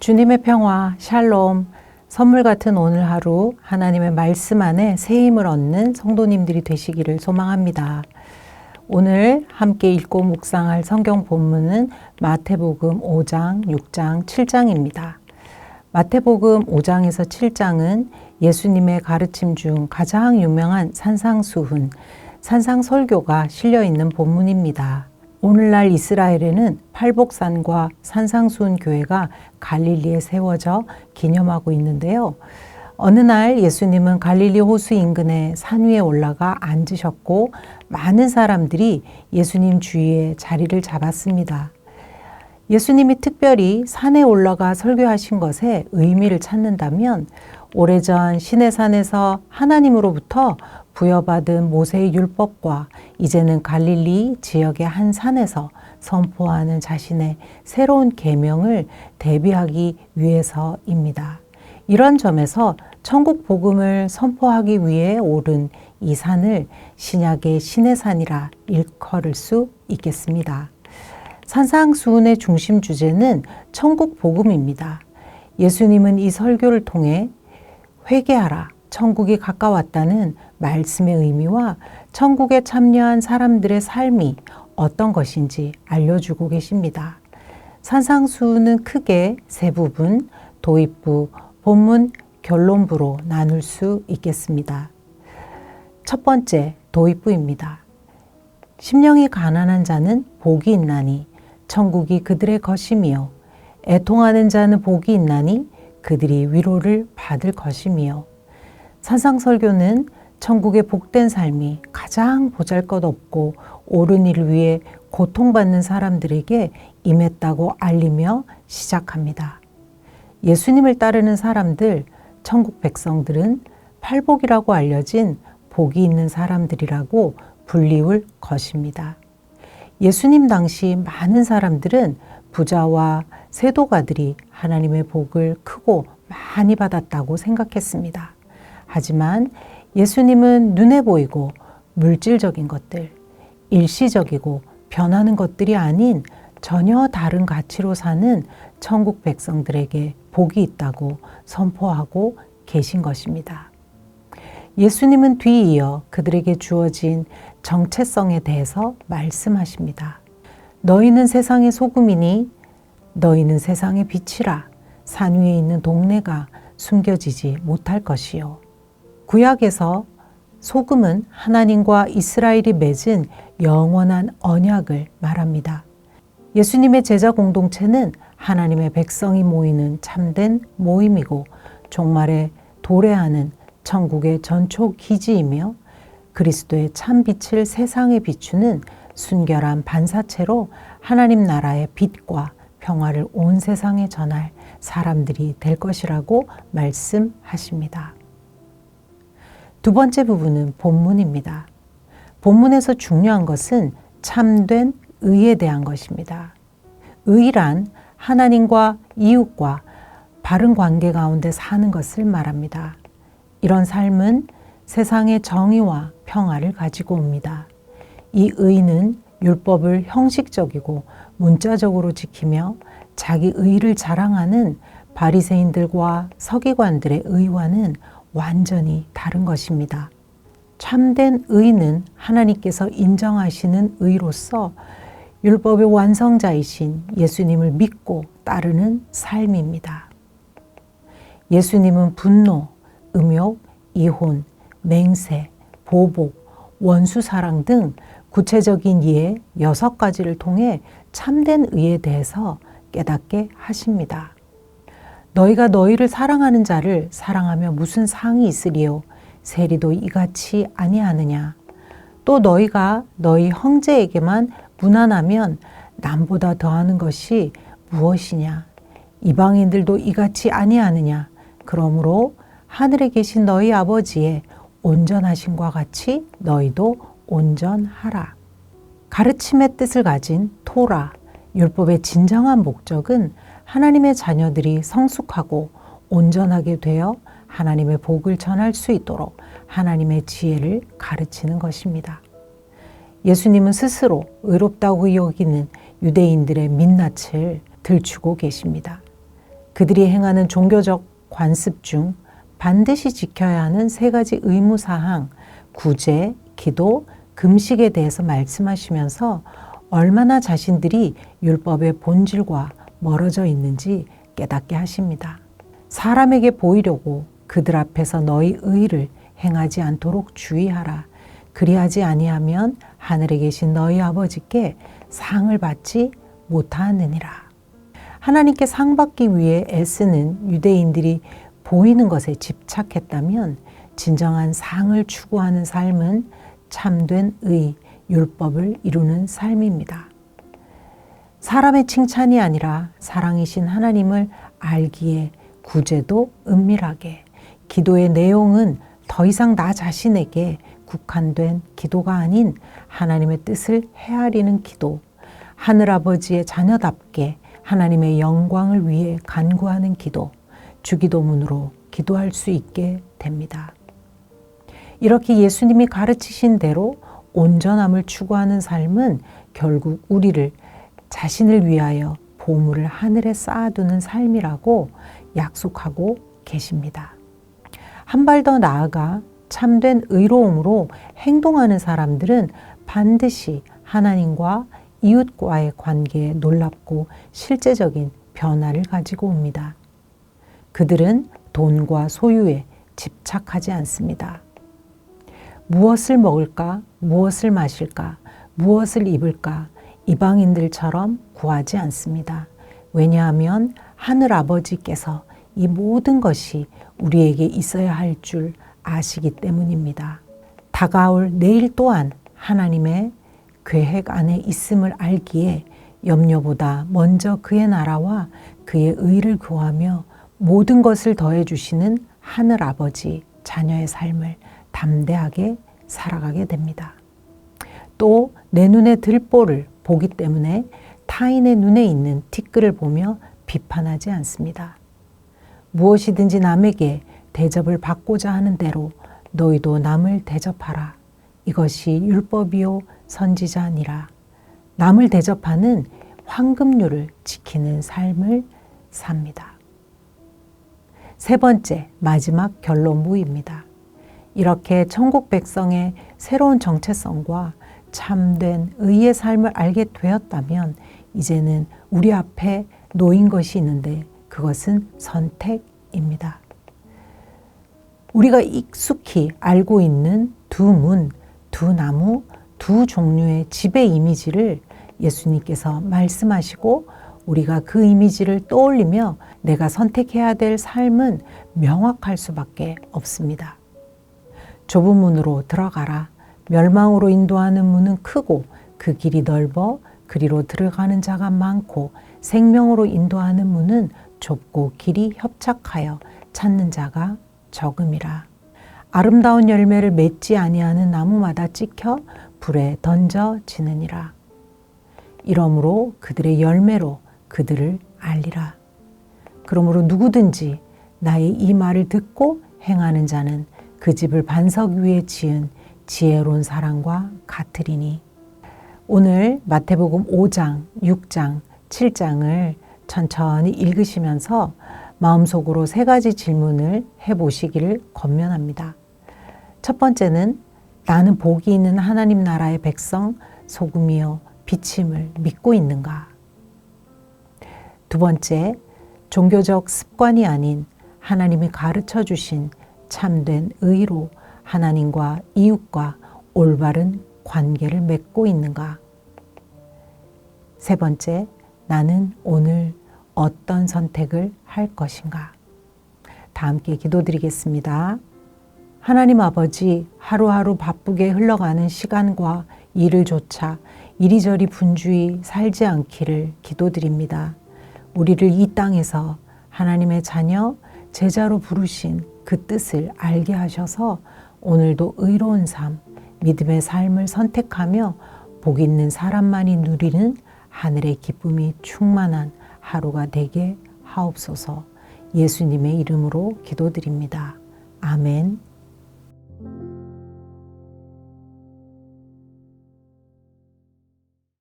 주님의 평화, 샬롬, 선물 같은 오늘 하루 하나님의 말씀 안에 새 힘을 얻는 성도님들이 되시기를 소망합니다. 오늘 함께 읽고 묵상할 성경 본문은 마태복음 5장, 6장, 7장입니다. 마태복음 5장에서 7장은 예수님의 가르침 중 가장 유명한 산상수훈, 산상설교가 실려있는 본문입니다. 오늘날 이스라엘에는 팔복산과 산상수훈 교회가 갈릴리에 세워져 기념하고 있는데요. 어느 날 예수님은 갈릴리 호수 인근의 산 위에 올라가 앉으셨고 많은 사람들이 예수님 주위에 자리를 잡았습니다. 예수님이 특별히 산에 올라가 설교하신 것에 의미를 찾는다면 오래전 시내산에서 하나님으로부터 부여받은 모세의 율법과 이제는 갈릴리 지역의 한 산에서 선포하는 자신의 새로운 계명을 대비하기 위해서입니다. 이런 점에서 천국 복음을 선포하기 위해 오른 이 산을 신약의 시내산이라 일컬을 수 있겠습니다. 산상수훈의 중심 주제는 천국 복음입니다. 예수님은 이 설교를 통해 회개하라, 천국이 가까웠다는 말씀의 의미와 천국에 참여한 사람들의 삶이 어떤 것인지 알려주고 계십니다. 산상수훈은 크게 세 부분, 도입부, 본문, 결론부로 나눌 수 있겠습니다. 첫 번째, 도입부입니다. 심령이 가난한 자는 복이 있나니 천국이 그들의 것이며 애통하는 자는 복이 있나니 그들이 위로를 받을 것이며 산상설교는 천국의 복된 삶이 가장 보잘것없고 옳은 일을 위해 고통받는 사람들에게 임했다고 알리며 시작합니다. 예수님을 따르는 사람들, 천국 백성들은 팔복이라고 알려진 복이 있는 사람들이라고 불리울 것입니다. 예수님 당시 많은 사람들은 부자와 세도가들이 하나님의 복을 크고 많이 받았다고 생각했습니다. 하지만 예수님은 눈에 보이고 물질적인 것들, 일시적이고 변하는 것들이 아닌 전혀 다른 가치로 사는 천국 백성들에게 복이 있다고 선포하고 계신 것입니다. 예수님은 뒤이어 그들에게 주어진 정체성에 대해서 말씀하십니다. 너희는 세상의 소금이니 너희는 세상의 빛이라. 산 위에 있는 동네가 숨겨지지 못할 것이요. 구약에서 소금은 하나님과 이스라엘이 맺은 영원한 언약을 말합니다. 예수님의 제자 공동체는 하나님의 백성이 모이는 참된 모임이고 종말에 도래하는 천국의 전초 기지이며 그리스도의 참 빛을 세상에 비추는 순결한 반사체로 하나님 나라의 빛과 평화를 온 세상에 전할 사람들이 될 것이라고 말씀하십니다. 두 번째 부분은 본문입니다. 본문에서 중요한 것은 참된 의에 대한 것입니다. 의란 하나님과 이웃과 바른 관계 가운데 사는 것을 말합니다. 이런 삶은 세상의 정의와 평화를 가지고 옵니다. 이 의는 율법을 형식적이고 문자적으로 지키며 자기 의를 자랑하는 바리새인들과 서기관들의 의와는 완전히 다른 것입니다. 참된 의는 하나님께서 인정하시는 의로서 율법의 완성자이신 예수님을 믿고 따르는 삶입니다. 예수님은 분노, 음욕, 이혼, 맹세, 보복, 원수사랑 등 구체적인 예 6가지를 통해 참된 의에 대해서 깨닫게 하십니다. 너희가 너희를 사랑하는 자를 사랑하며 무슨 상이 있으리요? 세리도 이같이 아니하느냐? 또 너희가 너희 형제에게만 무난하면 남보다 더하는 것이 무엇이냐? 이방인들도 이같이 아니하느냐? 그러므로 하늘에 계신 너희 아버지의 온전하심과 같이 너희도 온전하라. 가르침의 뜻을 가진 토라, 율법의 진정한 목적은 하나님의 자녀들이 성숙하고 온전하게 되어 하나님의 복을 전할 수 있도록 하나님의 지혜를 가르치는 것입니다. 예수님은 스스로 의롭다고 여기는 유대인들의 민낯을 들추고 계십니다. 그들이 행하는 종교적 관습 중 반드시 지켜야 하는 3가지 의무사항, 구제, 기도, 금식에 대해서 말씀하시면서 얼마나 자신들이 율법의 본질과 멀어져 있는지 깨닫게 하십니다. 사람에게 보이려고 그들 앞에서 너희 의를 행하지 않도록 주의하라. 그리하지 아니하면 하늘에 계신 너희 아버지께 상을 받지 못하느니라. 하나님께 상 받기 위해 애쓰는 유대인들이 보이는 것에 집착했다면 진정한 상을 추구하는 삶은 참된 의, 율법을 이루는 삶입니다. 사람의 칭찬이 아니라 사랑이신 하나님을 알기에 구제도 은밀하게, 기도의 내용은 더 이상 나 자신에게 국한된 기도가 아닌 하나님의 뜻을 헤아리는 기도, 하늘아버지의 자녀답게 하나님의 영광을 위해 간구하는 기도, 주기도문으로 기도할 수 있게 됩니다. 이렇게 예수님이 가르치신 대로 온전함을 추구하는 삶은 결국 우리를 자신을 위하여 보물을 하늘에 쌓아두는 삶이라고 약속하고 계십니다. 한 발 더 나아가 참된 의로움으로 행동하는 사람들은 반드시 하나님과 이웃과의 관계에 놀랍고 실제적인 변화를 가지고 옵니다. 그들은 돈과 소유에 집착하지 않습니다. 무엇을 먹을까, 무엇을 마실까, 무엇을 입을까 이방인들처럼 구하지 않습니다. 왜냐하면 하늘 아버지께서 이 모든 것이 우리에게 있어야 할 줄 아시기 때문입니다. 다가올 내일 또한 하나님의 계획 안에 있음을 알기에 염려보다 먼저 그의 나라와 그의 의를 구하며 모든 것을 더해 주시는 하늘 아버지 자녀의 삶을 담대하게 살아가게 됩니다. 또 내 눈에 들보를 보기 때문에 타인의 눈에 있는 티끌을 보며 비판하지 않습니다. 무엇이든지 남에게 대접을 받고자 하는 대로 너희도 남을 대접하라. 이것이 율법이요 선지자니라. 남을 대접하는 황금률을 지키는 삶을 삽니다. 3번째, 마지막 결론부입니다. 이렇게 천국 백성의 새로운 정체성과 참된 의의 삶을 알게 되었다면 이제는 우리 앞에 놓인 것이 있는데 그것은 선택입니다. 우리가 익숙히 알고 있는 2문, 2나무, 2 종류의 집의 이미지를 예수님께서 말씀하시고 우리가 그 이미지를 떠올리며 내가 선택해야 될 삶은 명확할 수밖에 없습니다. 좁은 문으로 들어가라. 멸망으로 인도하는 문은 크고 그 길이 넓어 그리로 들어가는 자가 많고 생명으로 인도하는 문은 좁고 길이 협착하여 찾는 자가 적음이라. 아름다운 열매를 맺지 아니하는 나무마다 찍혀 불에 던져지느니라. 이러므로 그들의 열매로 그들을 알리라. 그러므로 누구든지 나의 이 말을 듣고 행하는 자는 그 집을 반석 위에 지은 지혜로운 사람과 같으리니. 오늘 마태복음 5장, 6장, 7장을 천천히 읽으시면서 마음속으로 3가지 질문을 해보시기를 권면합니다. 첫 번째는 나는 복이 있는 하나님 나라의 백성, 소금이요 빛임을 믿고 있는가? 두 번째, 종교적 습관이 아닌 하나님이 가르쳐 주신 참된 의로 하나님과 이웃과 올바른 관계를 맺고 있는가? 세 번째, 나는 오늘 어떤 선택을 할 것인가? 다 함께 기도드리겠습니다. 하나님 아버지, 하루하루 바쁘게 흘러가는 시간과 일을 조차 이리저리 분주히 살지 않기를 기도드립니다. 우리를 이 땅에서 하나님의 자녀, 제자로 부르신 그 뜻을 알게 하셔서 오늘도 의로운 삶, 믿음의 삶을 선택하며 복 있는 사람만이 누리는 하늘의 기쁨이 충만한 하루가 되게 하옵소서. 예수님의 이름으로 기도드립니다. 아멘.